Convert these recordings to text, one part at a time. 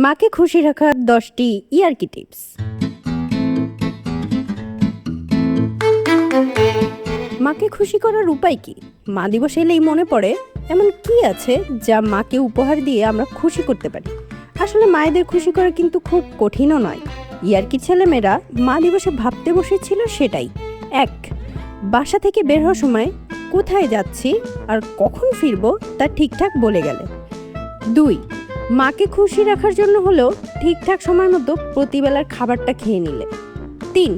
মাকে খুশি রাখার 10টি ইয়ার্কি টিপস। মাকে খুশি করার উপায় কি? মা দিবস এলেই মনে পড়ে এমন কি আছে যা মাকে উপহার দিয়ে আমরা খুশি করতে পারি। আসলে মায়েদের খুশি করা কিন্তু খুব কঠিনও নয়। ইয়ার্কি ছেলেমেয়েরা মা দিবসে ভাবতে বসেছিল সেটাই। 1. বাসা থেকে বের হওয়ার সময় কোথায় যাচ্ছি আর কখন ফিরবো তা ঠিকঠাক বলে গেলে। 2. মাকে খুশি রাখার জন্য হলেও ঠিকঠাক সময় মতো প্রতিবেলার খাবারটা খেয়ে নিলে। 3.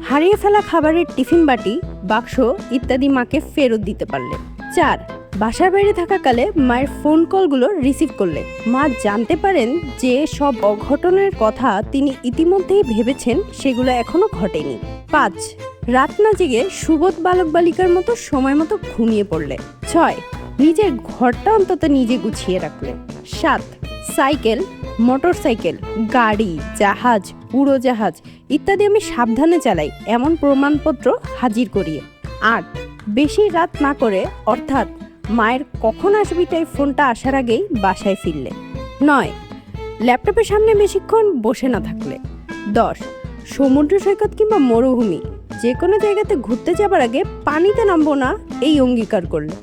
হারিয়ে ফেলা খাবারের টিফিন বাটি, বাক্স ইত্যাদি মাকে ফেরত দিতে পারলে। 4. বাসার বাইরে থাকাকালে মায়ের ফোন কলগুলো রিসিভ করলে মা জানতে পারেন যে সব অঘটনের কথা তিনি ইতিমধ্যেই ভেবেছেন সেগুলো এখনো ঘটেনি। 5. রাত না জেগে সুবোধ বালক বালিকার মতো সময় মতো ঘুমিয়ে পড়লে। 6. নিজের ঘরটা অন্তত নিজে গুছিয়ে রাখলে। 7. সাইকেল, মোটরসাইকেল, গাড়ি, জাহাজ, উড়োজাহাজ ইত্যাদি আমি সাবধানে চালাই এমন প্রমাণপত্র হাজির করিয়ে। 8. বেশি রাত না করে অর্থাৎ মায়ের কখন আসবি তাই ফোনটা আসার আগেই বাসায় ফিরলে। 9. ল্যাপটপের সামনে বেশিক্ষণ বসে না থাকলে। 10. সমুদ্র সৈকত কিংবা মরুভূমি যে কোনো জায়গাতে ঘুরতে যাবার আগে পানিতে নামবো না এই অঙ্গীকার করলে।